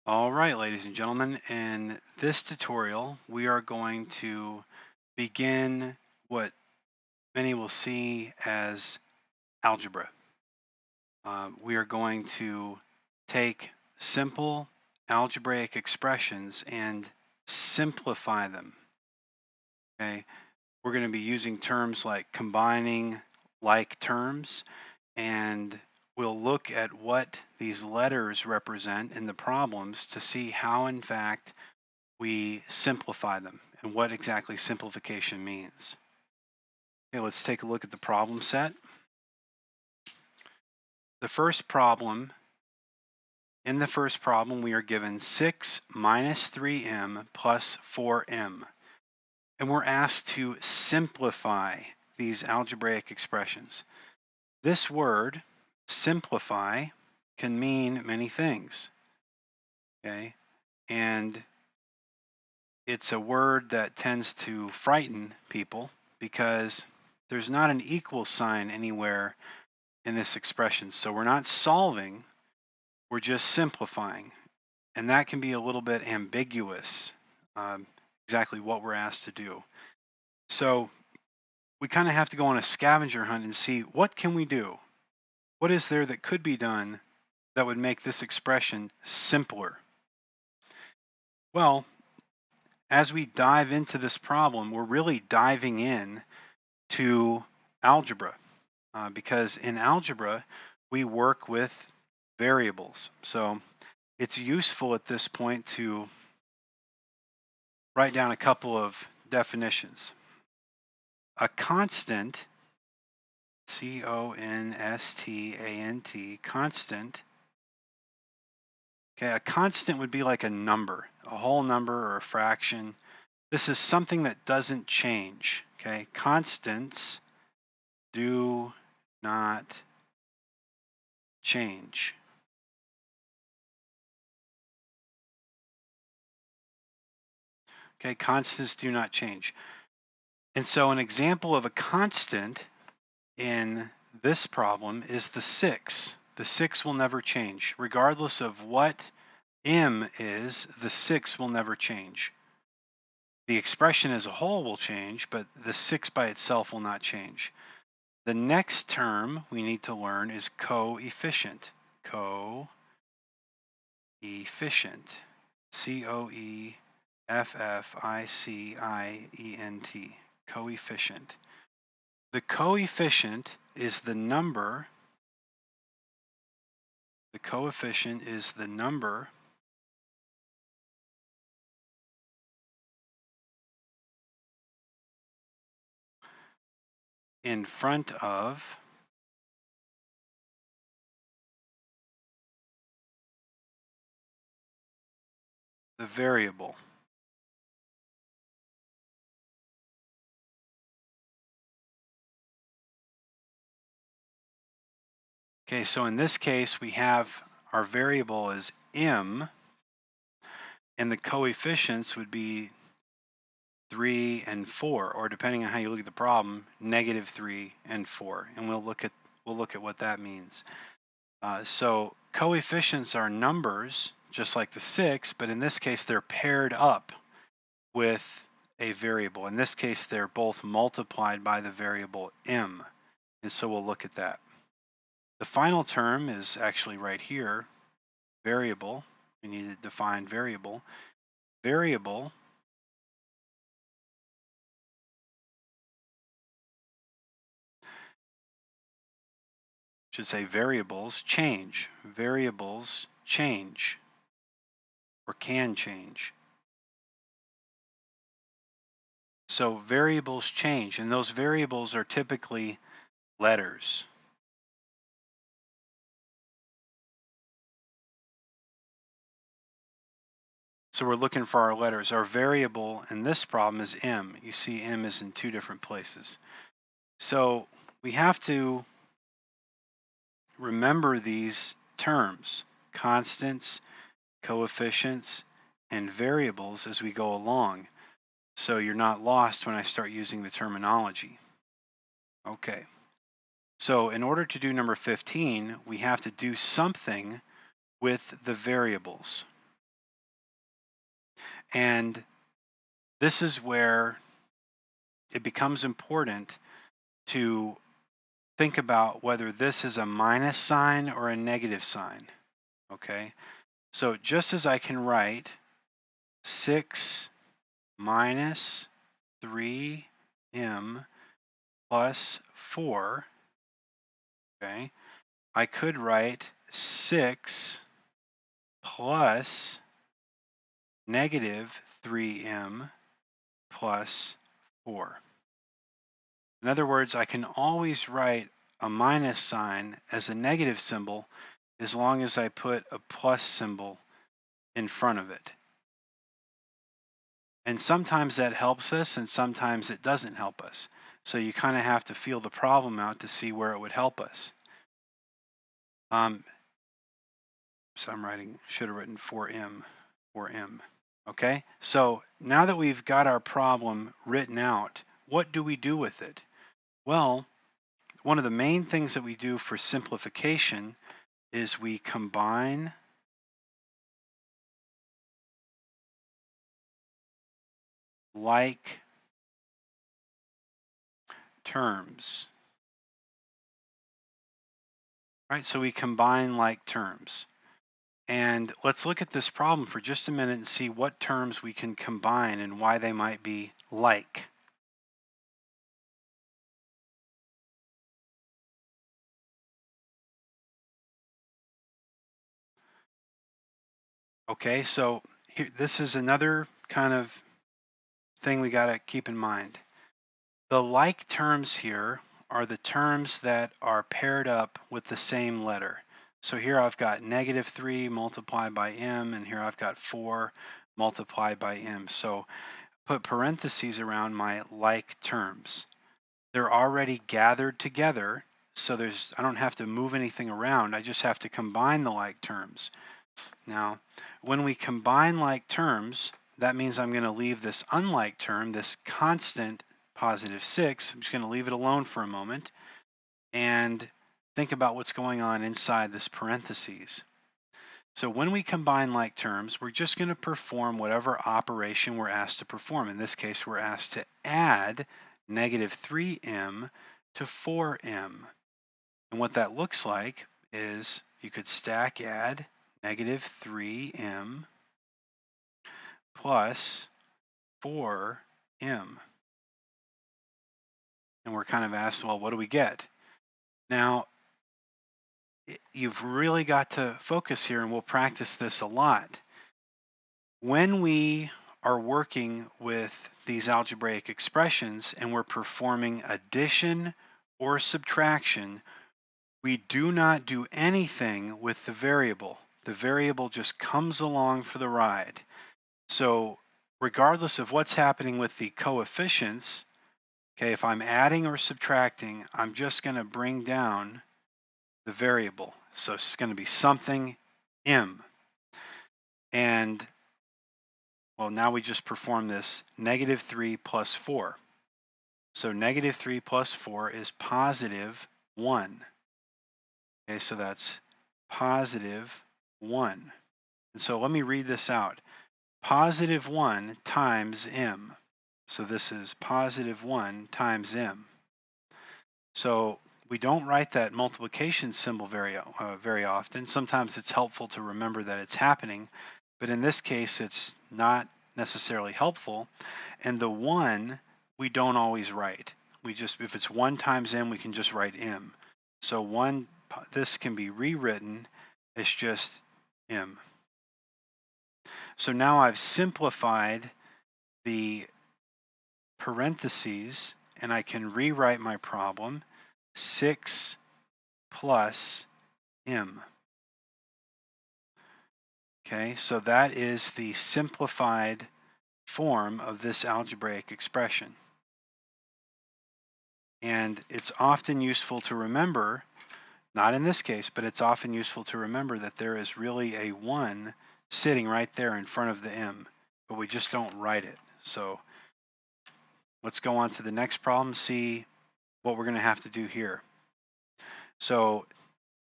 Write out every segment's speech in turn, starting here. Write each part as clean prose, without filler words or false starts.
All right, ladies and gentlemen, in this tutorial, we are going to begin what many will see as algebra. We are going to take simple algebraic expressions and simplify them. Okay, we're going to be using terms like combining like terms, and we'll look at what these letters represent in the problems to see how, in fact, we simplify them and what exactly simplification means. Okay, let's take a look at the problem set. The first problem, in the first problem, we are given 6 minus 3m plus 4m. And we're asked to simplify these algebraic expressions. This word, simplify, can mean many things. Okay, and it's a word that tends to frighten people because there's not an equal sign anywhere in this expression. So we're not solving, we're just simplifying. And that can be a little bit ambiguous, um, exactly what we're asked to do. So we kind of have to go on a scavenger hunt and see, what can we do? What is there that could be done that would make this expression simpler? Well, as we dive into this problem, we're really diving in to algebra, because in algebra, we work with variables. So it's useful at this point to write down a couple of definitions. A constant, C-O-N-S-T-A-N-T, constant. Okay, a constant would be like a number, a whole number or a fraction. This is something that doesn't change. Okay, constants do not change. Okay, constants do not change. And so an example of a constant in this problem is the 6. The 6 will never change. Regardless of what m is, the 6 will never change. The expression as a whole will change, but the 6 by itself will not change. The next term we need to learn is coefficient. Coefficient. C-O-E-F-F-I-C-I-E-N-T. Coefficient. The coefficient is the number. The coefficient is the number in front of the variable. Okay, so in this case, we have our variable is m, and the coefficients would be 3 and 4, or depending on how you look at the problem, -3 and 4. And we'll look at what that means. So coefficients are numbers, just like the 6, but in this case, they're paired up with a variable. In this case, they're both multiplied by the variable m. And so we'll look at that. The final term is actually right here, variable. We need to define variable. Variable should say variables change. Variables change or can change. So variables change, and those variables are typically letters. So we're looking for our letters. Our variable in this problem is m. You see m is in two different places. So we have to remember these terms, constants, coefficients, and variables as we go along, so you're not lost when I start using the terminology. Okay, so in order to do number 15, we have to do something with the variables. And this is where it becomes important to think about whether this is a minus sign or a negative sign, okay? So just as I can write 6 minus 3m plus 4, okay, I could write 6 plus negative 3m plus 4. In other words, I can always write a minus sign as a negative symbol as long as I put a plus symbol in front of it. And sometimes that helps us and sometimes it doesn't help us. So you kind of have to feel the problem out to see where it would help us. So I'm writing, should have written 4m. Okay, so now that we've got our problem written out, what do we do with it? Well, one of the main things that we do for simplification is we combine like terms. Right, so we combine like terms. And let's look at this problem for just a minute and see what terms we can combine and why they might be like. Okay, so here, this is another kind of thing we got to keep in mind. The like terms here are the terms that are paired up with the same letter. So here I've got negative 3 multiplied by m, and here I've got 4 multiplied by m. So put parentheses around my like terms. They're already gathered together, so I don't have to move anything around. I just have to combine the like terms. Now, when we combine like terms, that means I'm going to leave this unlike term, this constant positive 6. I'm just going to leave it alone for a moment and think about what's going on inside this parentheses. So when we combine like terms, we're just going to perform whatever operation we're asked to perform. In this case, we're asked to add negative 3m to 4m. And what that looks like is you could stack add negative 3m plus 4m. And we're kind of asked, well, what do we get? Now, you've really got to focus here, and we'll practice this a lot. When we are working with these algebraic expressions and we're performing addition or subtraction, we do not do anything with the variable. The variable just comes along for the ride. So regardless of what's happening with the coefficients, okay, if I'm adding or subtracting, I'm just going to bring down the variable. So it's going to be something m. And well, now we just perform this negative 3 plus 4. So negative 3 plus 4 is positive 1. Okay, so that's positive 1. And so let me read this out. Positive 1 times m. So this is positive 1 times m. So we don't write that multiplication symbol very often. Sometimes it's helpful to remember that it's happening, but in this case, it's not necessarily helpful. And the 1, we don't always write. We just, if it's 1 times m, we can just write m. So this can be rewritten as just m. So now I've simplified the parentheses, and I can rewrite my problem 6 plus m. Okay, so that is the simplified form of this algebraic expression. And it's often useful to remember, not in this case, but it's often useful to remember that there is really a 1 sitting right there in front of the m, but we just don't write it. So let's go on to the next problem, see what we're going to have to do here. So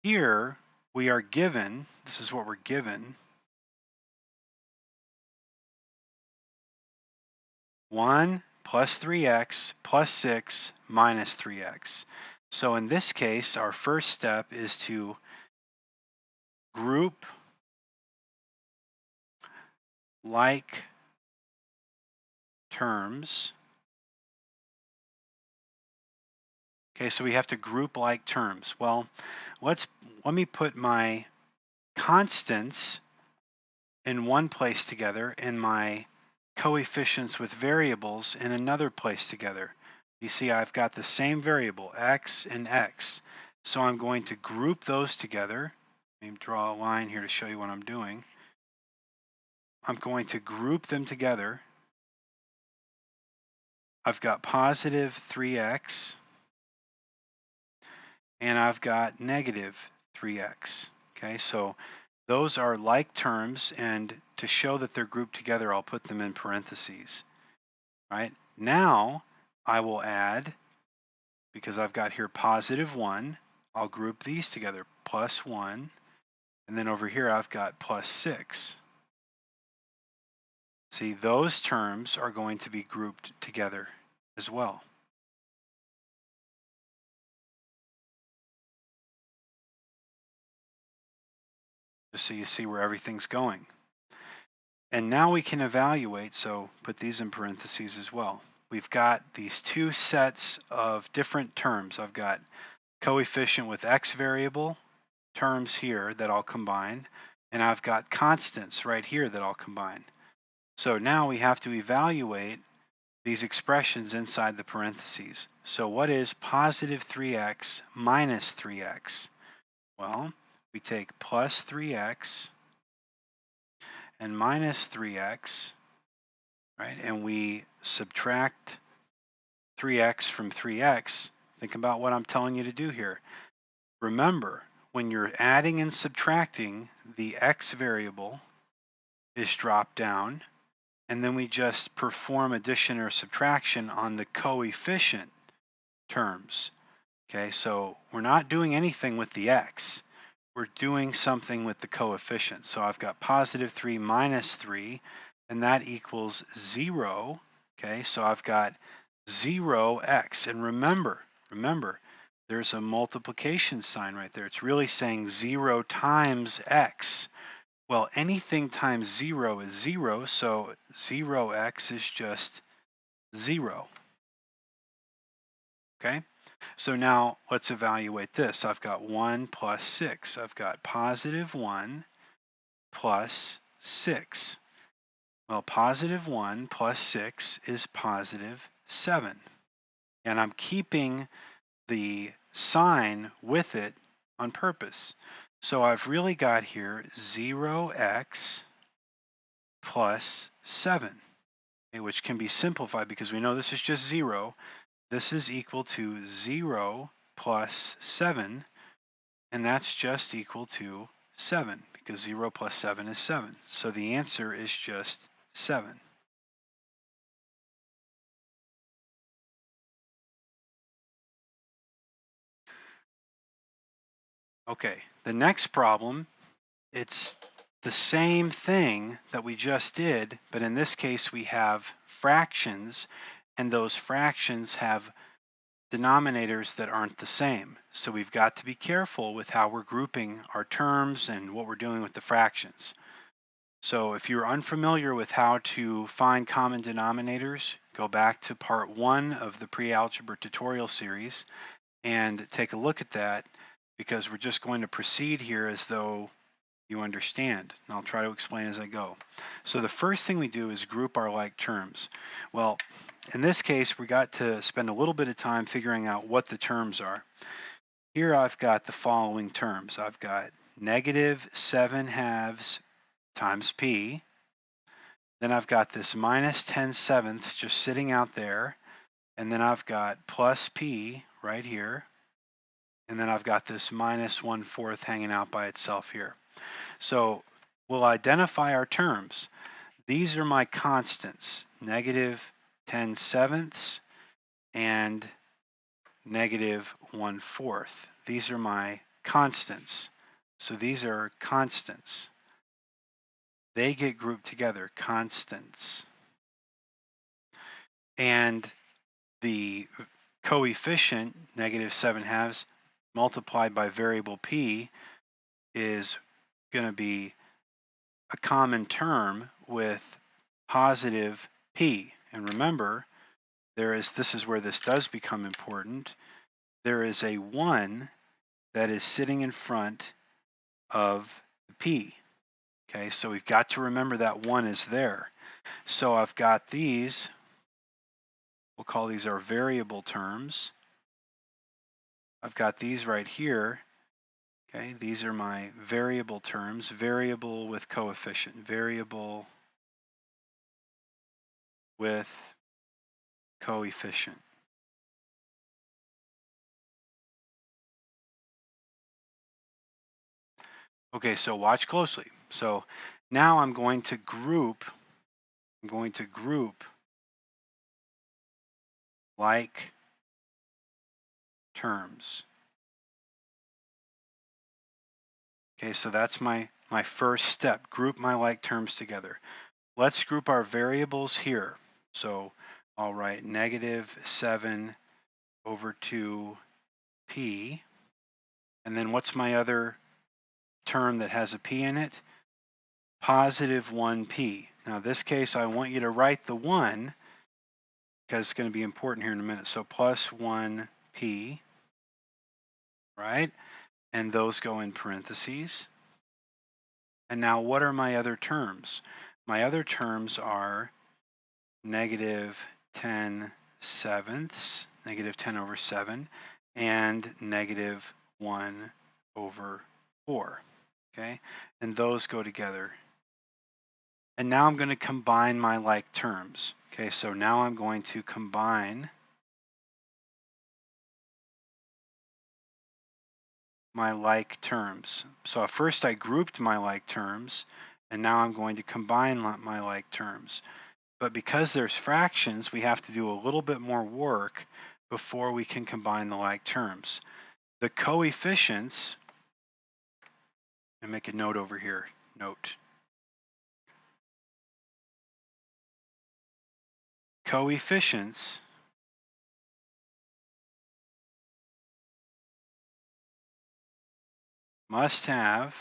here we are given, this is what we're given, 1 plus 3x plus 6 minus 3x. So in this case, our first step is to group like terms. Okay, so we have to group like terms. Well, let me put my constants in one place together and my coefficients with variables in another place together. You see, I've got the same variable, x and x. So I'm going to group those together. Let me draw a line here to show you what I'm doing. I'm going to group them together. I've got positive 3x and I've got negative 3x. Okay, so those are like terms, and to show that they're grouped together, I'll put them in parentheses. Right? Now I will add, because I've got here positive 1, I'll group these together, plus 1, and then over here I've got plus 6. See, those terms are going to be grouped together as well. Just so you see where everything's going. And now we can evaluate, so put these in parentheses as well. We've got these two sets of different terms. I've got coefficient with x variable terms here that I'll combine, and I've got constants right here that I'll combine. So now we have to evaluate these expressions inside the parentheses. So what is positive 3x minus 3x? Well, we take plus 3x and minus 3x, right? And we subtract 3x from 3x. Think about what I'm telling you to do here. Remember, when you're adding and subtracting, the x variable is dropped down, and then we just perform addition or subtraction on the coefficient terms. Okay, so we're not doing anything with the x. We're doing something with the coefficient. So I've got positive 3 minus 3, and that equals 0. Okay, so I've got 0x. And remember, there's a multiplication sign right there. It's really saying 0 times x. Well, anything times 0 is 0, so 0x is just 0. Okay? So now let's evaluate this. I've got 1 plus 6. I've got positive 1 plus 6. Well, positive 1 plus 6 is positive 7. And I'm keeping the sign with it on purpose. So I've really got here 0x plus 7, okay, which can be simplified because we know this is just 0. This is equal to 0 plus 7, and that's just equal to 7 because 0 plus 7 is 7. So the answer is just 7. Okay, the next problem, it's the same thing that we just did, but in this case we have fractions, and those fractions have denominators that aren't the same. So we've got to be careful with how we're grouping our terms and what we're doing with the fractions. So if you're unfamiliar with how to find common denominators, go back to part 1 of the pre-algebra tutorial series and take a look at that, because we're just going to proceed here as though you understand. And I'll try to explain as I go. So the first thing we do is group our like terms. Well, in this case, we got to spend a little bit of time figuring out what the terms are. Here I've got the following terms. I've got negative 7/2 times p. Then I've got this minus 10/7 just sitting out there. And then I've got plus p right here. And then I've got this minus 1/4 hanging out by itself here. So we'll identify our terms. These are my constants, negative 10/7 and negative 1/4. These are my constants. So these are constants. They get grouped together, constants. And the coefficient, negative 7/2, multiplied by variable p is going to be a common term with positive p. And remember, this is where this does become important. There is a 1 that is sitting in front of the p. Okay, so we've got to remember that 1 is there. So I've got these, we'll call these our variable terms. I've got these right here. Okay, these are my variable terms, variable with coefficient, variable with coefficient. Okay, so watch closely. So now I'm going to group like terms. Okay, so that's my first step, group my like terms together. Let's group our variables here. So I'll write negative 7 over 2p. And then what's my other term that has a p in it? Positive 1p. Now in this case, I want you to write the 1 because it's going to be important here in a minute. So plus 1p, right? And those go in parentheses. And now what are my other terms? My other terms are negative 10 sevenths, negative 10 over 7, and negative 1 over 4. Okay, and those go together. And now I'm going to combine my like terms. Okay, so now I'm going to combine my like terms. So first I grouped my like terms, and now I'm going to combine my like terms. But because there's fractions, we have to do a little bit more work before we can combine the like terms. The coefficients, and make a note over here, note. Coefficients must have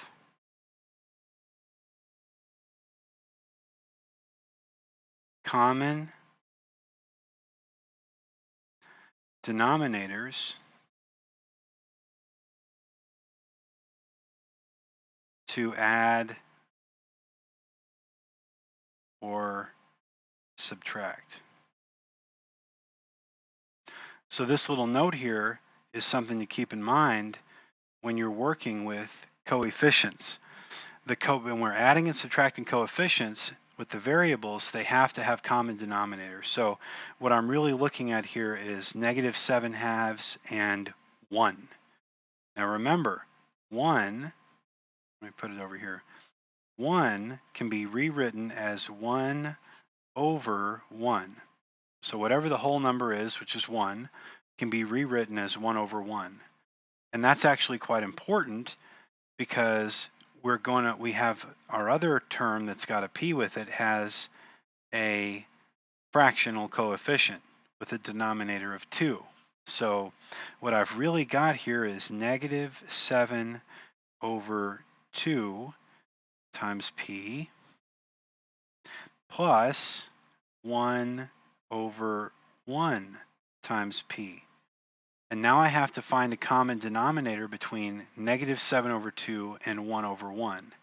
common denominators to add or subtract. So this little note here is something to keep in mind when you're working with coefficients. When we're adding and subtracting coefficients with the variables, they have to have common denominators. So what I'm really looking at here is negative 7/2 and 1. Now remember, 1, let me put it over here, 1 can be rewritten as 1 over 1. So whatever the whole number is, which is 1, can be rewritten as 1 over 1. And that's actually quite important because we have our other term that's got a p with it has a fractional coefficient with a denominator of 2. So what I've really got here is negative 7 over 2 times p plus 1 over 1 times p. And now I have to find a common denominator between negative 7 over 2 and 1 over 1.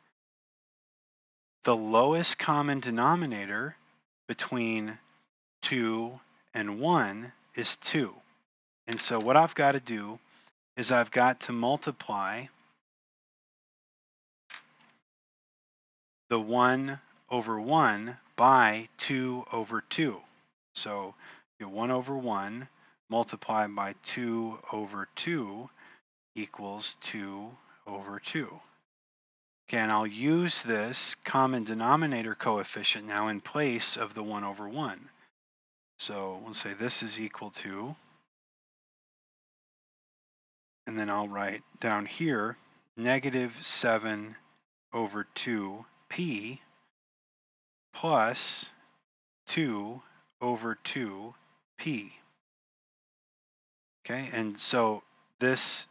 The lowest common denominator between 2 and 1 is 2. And so what I've got to do is I've got to multiply the 1 over 1 by 2 over 2. So 1 over 1 multiplied by 2 over 2 equals 2 over 2. Okay, and I'll use this common denominator coefficient now in place of the 1 over 1. So we'll say this is equal to, and then I'll write down here, negative 7 over 2p plus 2 over 2 p. Okay, and so this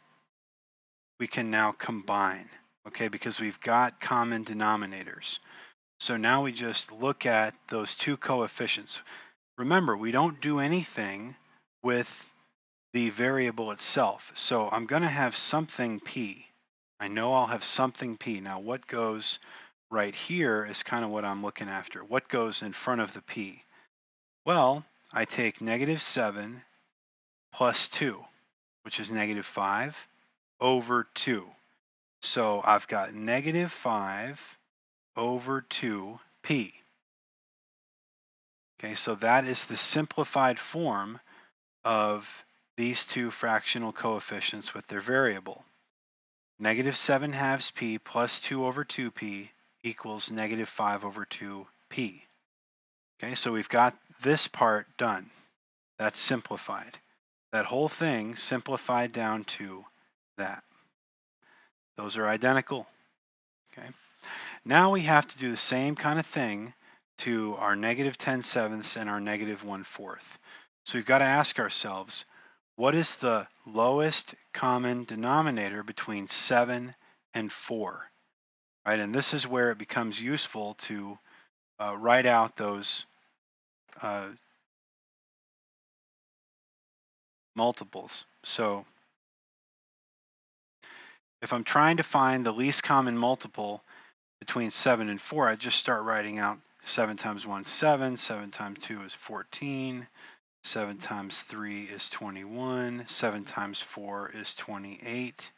we can now combine, okay, because we've got common denominators. So now we just look at those two coefficients. Remember, we don't do anything with the variable itself. So I'm going to have something p. I know I'll have something p. Now what goes right here is kind of what I'm looking after. What goes in front of the p? Well, I take -7 plus 2, which is -5, over 2. So I've got -5 over 2p. Okay, so that is the simplified form of these two fractional coefficients with their variable. -7/2 p plus 2 over 2p equals -5 over 2p. Okay, so we've got this part done. That's simplified. That whole thing simplified down to that. Those are identical. Okay. Now we have to do the same kind of thing to our -10/7 and our -1/4. So we've got to ask ourselves, what is the lowest common denominator between 7 and 4? Right, and this is where it becomes useful to write out those multiples. So if I'm trying to find the least common multiple between 7 and 4, I just start writing out 7 times 1 is 7, 7 times 2 is 14, 7 times 3 is 21, 7 times 4 is 28.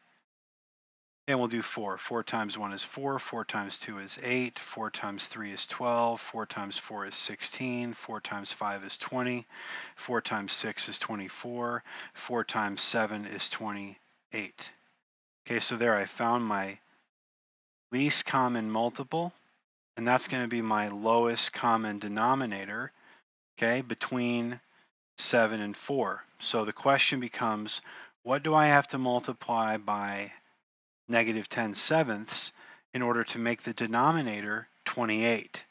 And we'll do 4. 4 times 1 is 4, 4 times 2 is 8, 4 times 3 is 12, 4 times 4 is 16, 4 times 5 is 20, 4 times 6 is 24, 4 times 7 is 28. Okay, so there I found my least common multiple, and that's going to be my lowest common denominator, okay, between 7 and 4. So the question becomes, what do I have to multiply by -10/7 in order to make the denominator 28?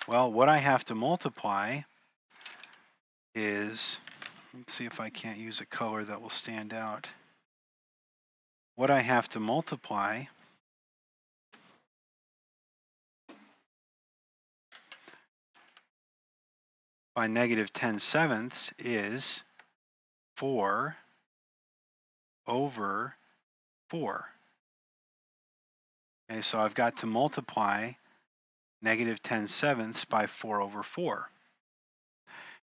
Well, what I have to multiply is, let's see if I can't use a color that will stand out. What I have to multiply by -10/7 is 4 over 4. Okay, so I've got to multiply -10/7 by 4 over 4.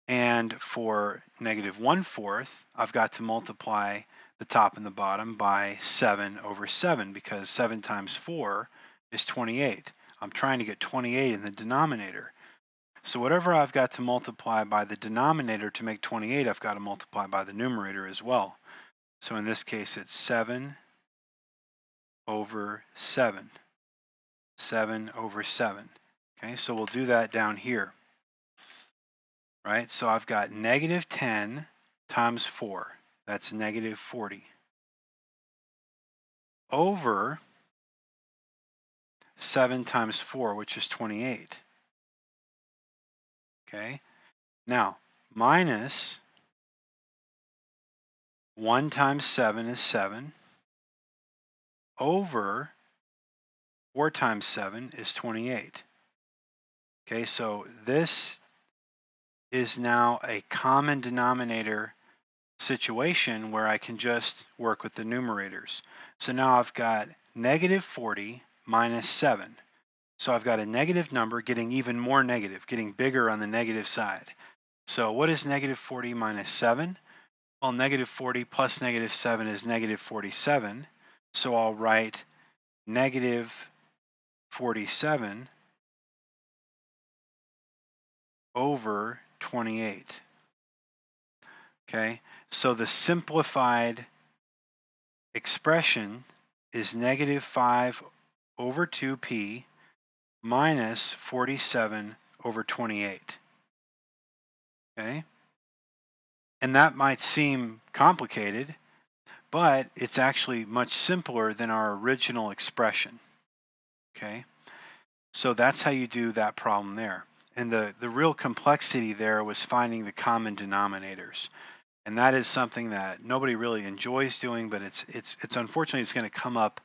And for -1/4, I've got to multiply the top and the bottom by 7 over 7, because 7 times 4 is 28. I'm trying to get 28 in the denominator. So whatever I've got to multiply by the denominator to make 28, I've got to multiply by the numerator as well. So in this case, it's 7 over 7. 7 over 7. Okay, so we'll do that down here. Right, so I've got -10 times 4. That's -40. Over 7 times 4, which is 28. Okay, now minus 1 times 7 is 7. Over 4 times 7 is 28. Okay, so this is now a common denominator situation where I can just work with the numerators. So now I've got -40 minus 7. So I've got a negative number getting even more negative, getting bigger on the negative side. So what is -40 minus 7? Well, -40 plus -7 is -47. So I'll write -47 over 28. Okay, so the simplified expression is -5 over 2p minus 47 over 28. Okay, and that might seem complicated, but it's actually much simpler than our original expression. Okay, so that's how you do that problem there. And the real complexity there was finding the common denominators. And that is something that nobody really enjoys doing, but it's unfortunately it's going to come up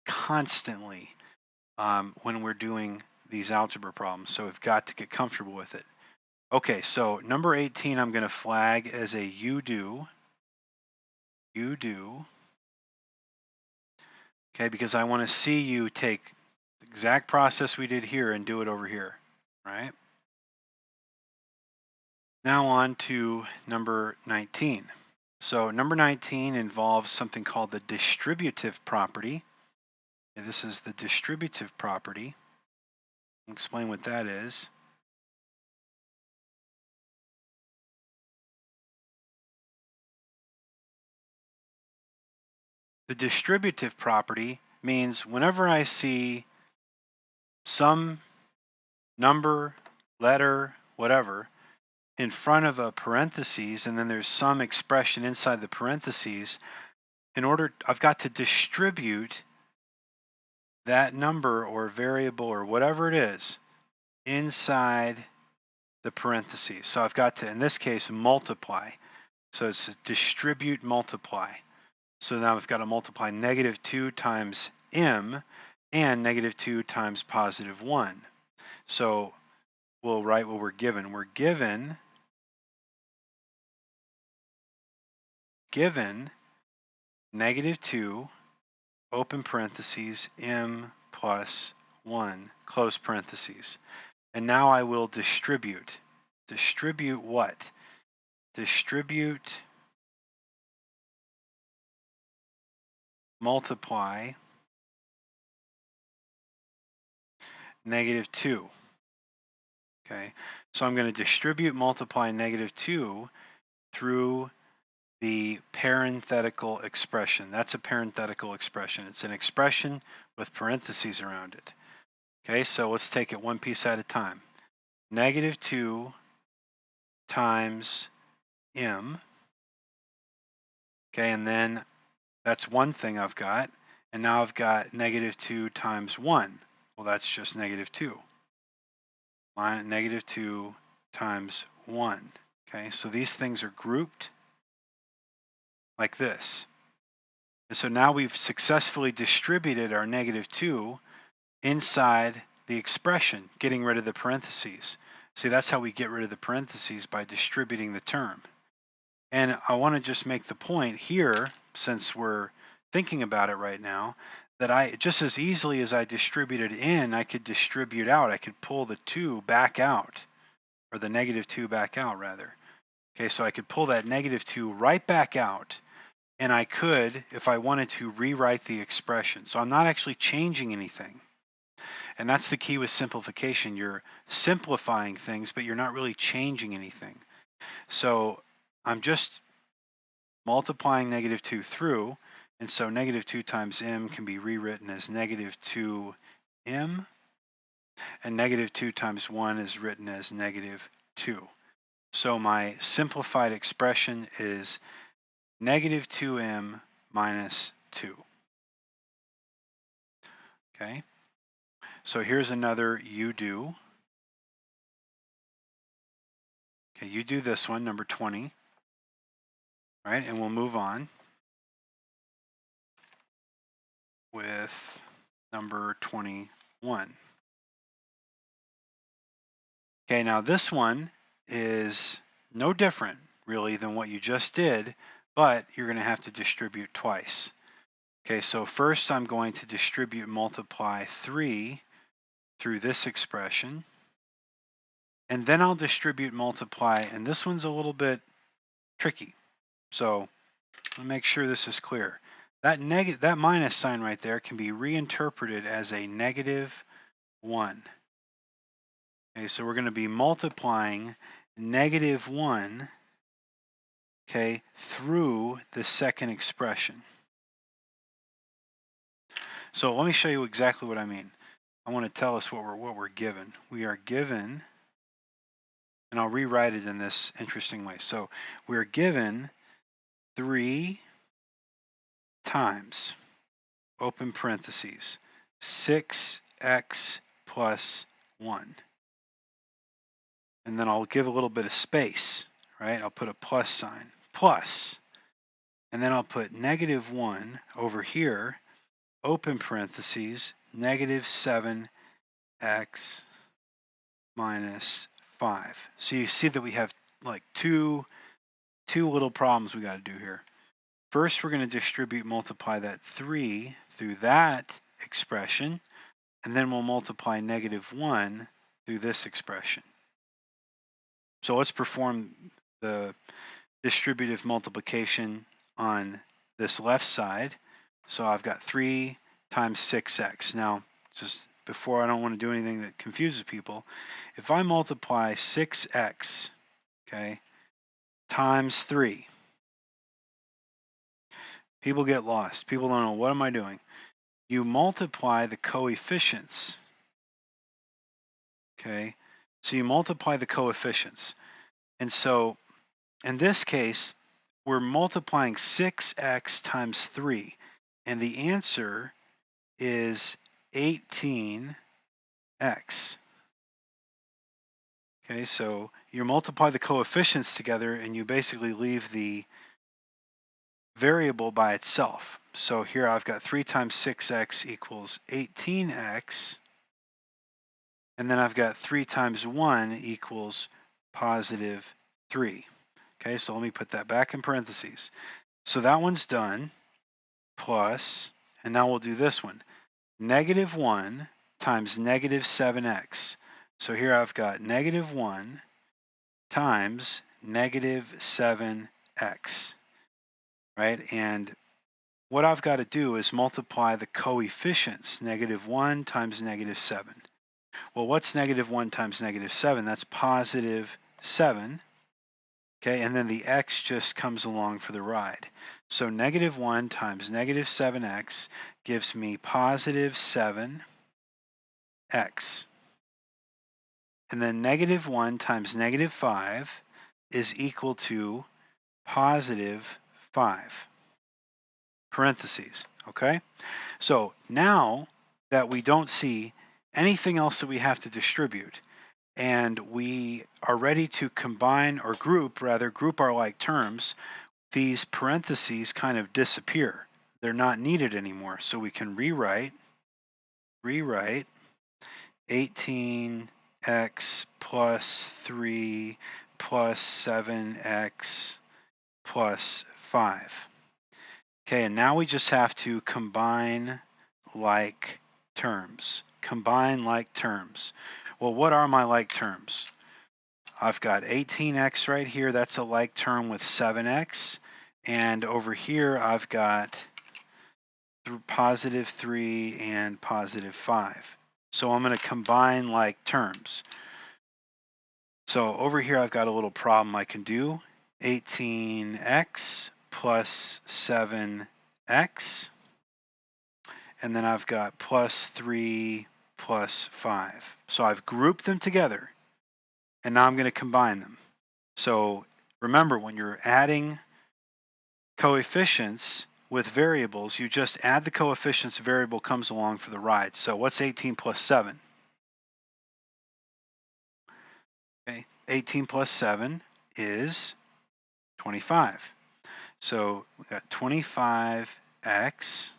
constantly when we're doing these algebra problems. So we've got to get comfortable with it. Okay, so number 18 I'm going to flag as a you do. You do. Okay, because I want to see you take the exact process we did here and do it over here, right? Now on to number 19. So number 19 involves something called the distributive property. And this is the distributive property. I'll explain what that is. The distributive property means whenever I see some number, letter, whatever, in front of a parentheses, and then there's some expression inside the parentheses, I've got to distribute that number or variable or whatever it is inside the parentheses. So I've got to, in this case, multiply. So it's distribute multiply. So now I've got to multiply -2 times m and -2 times +1. So we'll write what we're given. We're given -2 open parentheses m plus 1 close parentheses. And now I will distribute. Distribute what? Distribute multiply -2. Okay, so I'm going to distribute multiply -2 through the parenthetical expression. That's a parenthetical expression. It's an expression with parentheses around it. Okay, so let's take it one piece at a time. -2 times m. Okay, and then that's one thing I've got. And now I've got -2 times 1. Well, that's just -2. -2 times 1. Okay, so these things are grouped like this. And so now we've successfully distributed our -2 inside the expression, getting rid of the parentheses. See, that's how we get rid of the parentheses, by distributing the term. And I want to just make the point here, since we're thinking about it right now, that I just as easily as I distributed in, I could distribute out. I could pull the 2 back out, or the -2 back out rather. Okay, so I could pull that -2 right back out, and I could, if I wanted to, rewrite the expression. So I'm not actually changing anything. And that's the key with simplification. You're simplifying things, but you're not really changing anything. So I'm just multiplying -2 through, and so -2 times m can be rewritten as -2m, and -2 times 1 is written as -2. So my simplified expression is -2m minus 2. Okay, so here's another you do. Okay, you do this one, number 20, right? And we'll move on with number 21. Okay, now this one is no different really than what you just did, but you're going to have to distribute twice. Okay, so first I'm going to distribute multiply 3 through this expression, and then I'll distribute multiply, and this one's a little bit tricky. So I'll make sure this is clear. That minus sign right there can be reinterpreted as a -1. Okay, so we're going to be multiplying -1, okay, through the second expression. So let me show you exactly what I mean. I want to tell us what we're given. We are given, and I'll rewrite it in this interesting way. So we're given 3 times, open parentheses, 6x plus 1. and then I'll give a little bit of space, right? I'll put a plus sign, plus, and then I'll put -1 over here, open parentheses, -7x minus 5. So you see that we have like two little problems we got to do here. First, we're going to multiply that 3 through that expression, and then we'll multiply -1 through this expression. So let's perform the distributive multiplication on this left side. So I've got 3 times 6x. Now, just before, I don't want to do anything that confuses people. If I multiply 6x, okay, times 3, people get lost. People don't know, what am I doing? You multiply the coefficients, okay? So you multiply the coefficients. And so in this case, we're multiplying 6x times 3, and the answer is 18x. Okay, so you multiply the coefficients together and you basically leave the variable by itself. So here I've got 3 times 6x equals 18x, and then I've got 3 times 1 equals positive 3. Okay, so let me put that back in parentheses. So that one's done, plus, and now we'll do this one. -1 times -7x. So here I've got -1 times -7x, right? And what I've got to do is multiply the coefficients, -1 times -7. Well, what's -1 times -7? That's positive 7. Okay, and then the x just comes along for the ride. So -1 times -7x gives me positive 7x. And then -1 times -5 is equal to positive 5. Parentheses, okay? So now that we don't see anything else that we have to distribute, and we are ready to combine or group our like terms, these parentheses kind of disappear. They're not needed anymore. So we can rewrite 18x plus 3 plus 7x plus 5. Okay, and now we just have to combine like terms. Combine like terms. Well, what are my like terms? I've got 18x right here. That's a like term with 7x. And over here, I've got positive 3 and positive 5. So I'm going to combine like terms. So over here, I've got a little problem I can do. 18x plus 7x. And then I've got plus 3 plus 5. So I've grouped them together. And now I'm going to combine them. So remember, when you're adding coefficients with variables, you just add the coefficients, variable comes along for the ride. So what's 18 plus 7? Okay, 18 plus 7 is 25. So we got 25x,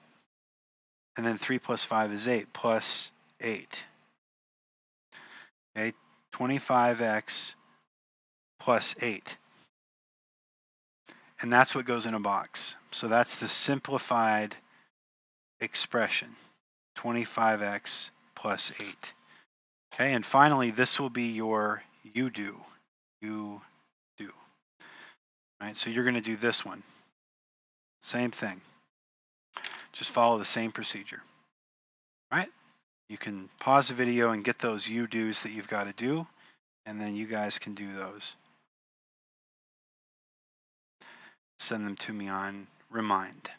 and then 3 plus 5 is 8, plus 8. Okay, 25x plus 8. And that's what goes in a box. So that's the simplified expression, 25x plus 8. Okay, and finally, this will be your you do. You do. All right, so you're going to do this one. Same thing. Just follow the same procedure. All right? You can pause the video and get those you do's that you've got to do, and then you guys can do those. Send them to me on Remind.